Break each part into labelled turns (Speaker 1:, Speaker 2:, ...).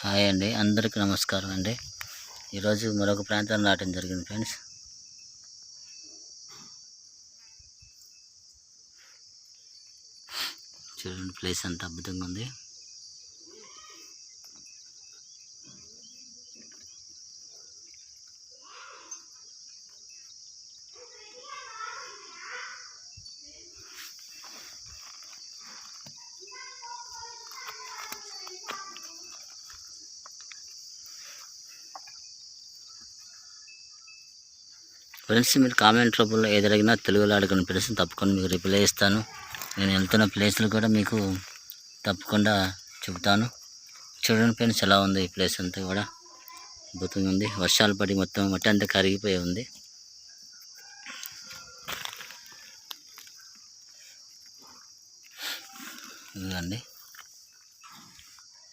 Speaker 1: Hi అండి, అందరికీ నమస్కారం అండి. ఈరోజు మరొక ప్రాంతాన్ని రావడం జరిగింది ఫ్రెండ్స్. చూడండి, ప్లేస్ అంత అద్భుతంగా ఉంది. ఫ్రెండ్స్, మీరు కామెంట్ రూపంలో ఏదడిగినా తెలుగులో అడగని ప్లేస్ తప్పకుండా మీకు రిప్లై ఇస్తాను. నేను వెళ్తున్న ప్లేస్లు కూడా మీకు తప్పకుండా చెబుతాను. చూడండి ఫ్రెండ్స్, ఎలా ఉంది ఈ ప్లేస్ అంతా కూడా అద్భుతంగా ఉంది. వర్షాలు పడి మొత్తం మట్టి అంతా కరిగిపోయి ఉంది. ఇదిగోండి,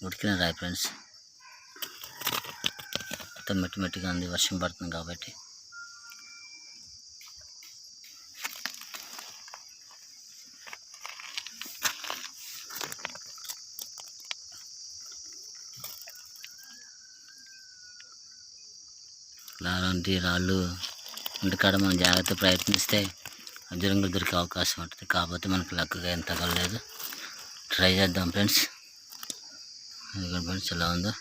Speaker 1: ఉడికిన రాయి ఫ్రెండ్స్. మొత్తం మట్టిగా ఉంది, వర్షం పడుతుంది కాబట్టి. అలాంటి రాళ్ళు ఇంటికాడ మనం జాగ్రత్త ప్రయత్నిస్తే అజ్జరంగా దొరికే అవకాశం ఉంటుంది. కాకపోతే మనకు లక్కగా ఏం తగలలేదు. ట్రై చేద్దాం ఫ్రెండ్స్. ఎందుకంటే ఫ్రెండ్స్, ఎలా ఉందో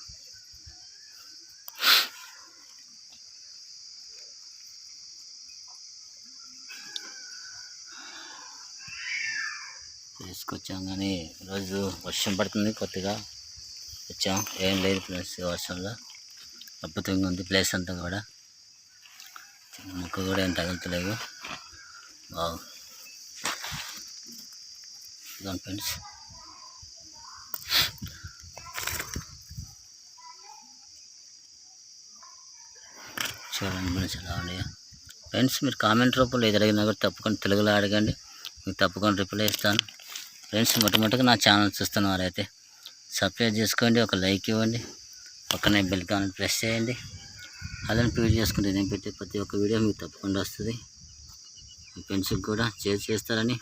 Speaker 1: తీసుకొచ్చాం, కానీ ఈరోజు వర్షం పడుతుంది. కొద్దిగా వచ్చాం, ఏం లేదు ఫ్రెండ్స్. వర్షంలో అద్భుతంగా ఉంది ప్లేస్ అంతా కూడా. ముక్క కూడా ఏం తగులుతలేవు. బాగు ఫ్రెండ్స్. చూడండి ఫ్రెండ్స్, ఎలా ఉన్నాయో. ఫ్రెండ్స్, మీరు కామెంట్ రూపంలో ఏది అడిగినా కూడా తప్పకుండా తెలుగులో అడగండి, మీకు తప్పకుండా రిప్లై ఇస్తాను. ఫ్రెండ్స్, మొట్టమొదటిగా నా ఛానల్ చూస్తున్న వారైతే సబ్స్క్రైబ్ చేసుకోండి, ఒక లైక్ ఇవ్వండి, పక్కనే బెల్ కామెంట్ ప్రెస్ చేయండి. అలానే ట్వీట్ చేసుకుంటే నేను పెట్టే ప్రతి ఒక్క వీడియో మీకు తప్పకుండా వస్తుంది. మీ ఫ్రెండ్స్కి కూడా షేర్ చేస్తారని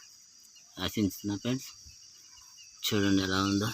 Speaker 1: ఆశిస్తున్నా ఫ్రెండ్స్. చూడండి ఎలా ఉందో.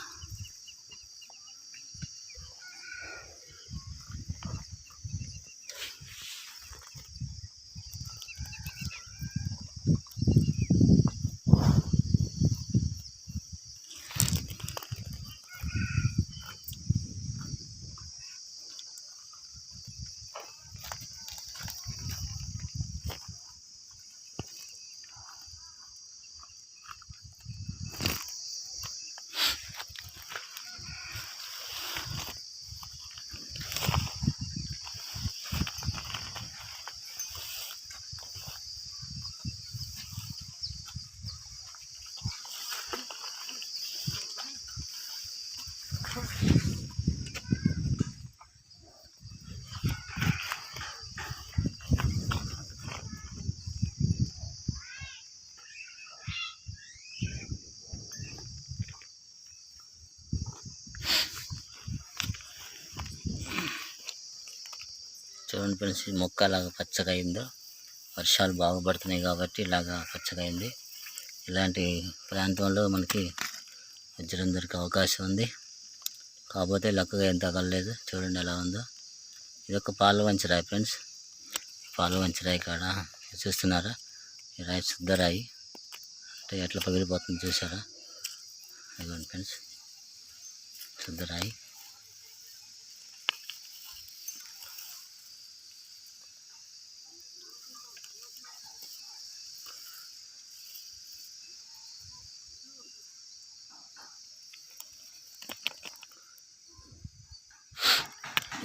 Speaker 1: చూడండి ఫ్రెండ్స్, ఈ మొక్క అలాగా పచ్చగా అయిందో. వర్షాలు బాగా పడుతున్నాయి కాబట్టి ఇలాగా పచ్చగా అయింది. ఇలాంటి ప్రాంతంలో మనకి వజ్రం దొరికే అవకాశం ఉంది. కాకపోతే లక్కగా ఏం తగలలేదు. చూడండి ఎలా ఉందో. ఇది ఒక పాల వంచరాయి ఫ్రెండ్స్. పాల వంచరాయి కాడ చూస్తున్నారా, ఈ రాయి శుద్ధ రాయి. అంటే ఎట్లా పగిలిపోతుంది చూసారా. ఇదిగోండి ఫ్రెండ్స్, శుద్ధ రాయి.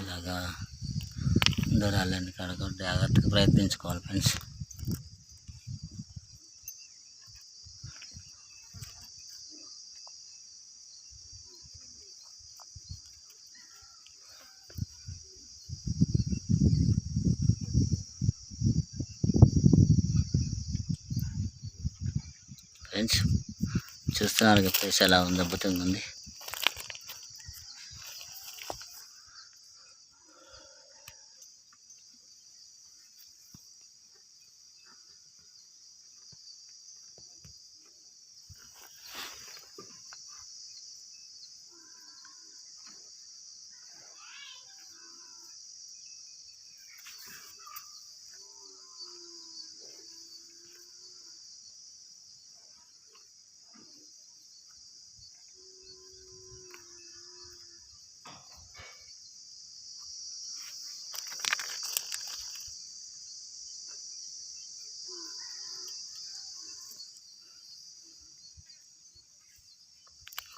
Speaker 1: ఇలాగా దూరాలని కాడ జాగ్రత్తగా ప్రయత్నించుకోవాలి ఫ్రెండ్స్. ఫ్రెండ్స్, చూస్తున్నారు ప్లేస్ ఎలా ఉంది, అద్భుతంగా ఉంది.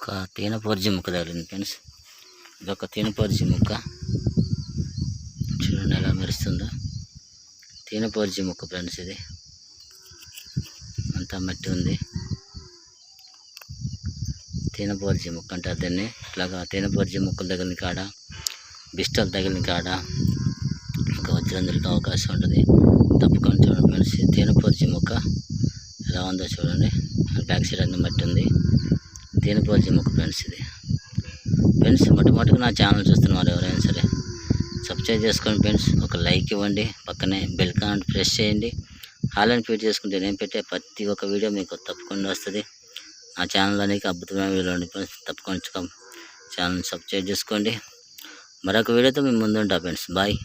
Speaker 1: ఒక తేనెపర్జి మొక్క తగిలింది ఫ్రెండ్స్. ఇదొక తేనెపర్జి మొక్క, చూడండి ఎలా మెరుస్తుందో. తేనెపర్జి మొక్క ఫ్రెండ్స్, ఇది అంతా మట్టి ఉంది. తేనెపర్జి మొక్క అంటారు దీన్ని. ఇట్లాగా తేనెపర్జి మొక్కలు తగిలిన కాడ, బిస్టల్ తగిలిన కాడ ఒక వజ్రం దొరికే అవకాశం ఉంటుంది. తప్పకుండా చూడండి ఫ్రెండ్స్, తేనెపర్జి మొక్క ఎలా ఉందో చూడండి. బ్యాక్ సైడ్ అన్ని మట్టి ఉంది. తేనెపర్జి మొక్క ఫ్రెండ్స్ ఇది. ఫ్రెండ్స్, మొట్టమొదటిగా నా ఛానల్ చూస్తున్న వారు ఎవరైనా సరే సబ్స్క్రైబ్ చేసుకోండి ఫ్రెండ్స్. ఒక లైక్ ఇవ్వండి, పక్కనే బెల్ కాన్ ప్రెస్ చేయండి. ఆల్ అని ఫీడ్ చేసుకుంటే నేను పెట్టే ప్రతి ఒక్క వీడియో మీకు తప్పకుండా వస్తుంది. నా ఛానల్ అనేది అద్భుతమైన వీడియో ఉంది ఫ్రెండ్స్. తప్పకుండా ఛానల్ సబ్స్క్రైబ్ చేసుకోండి. మరొక వీడియోతో మేము ముందుంటా ఫ్రెండ్స్. బాయ్.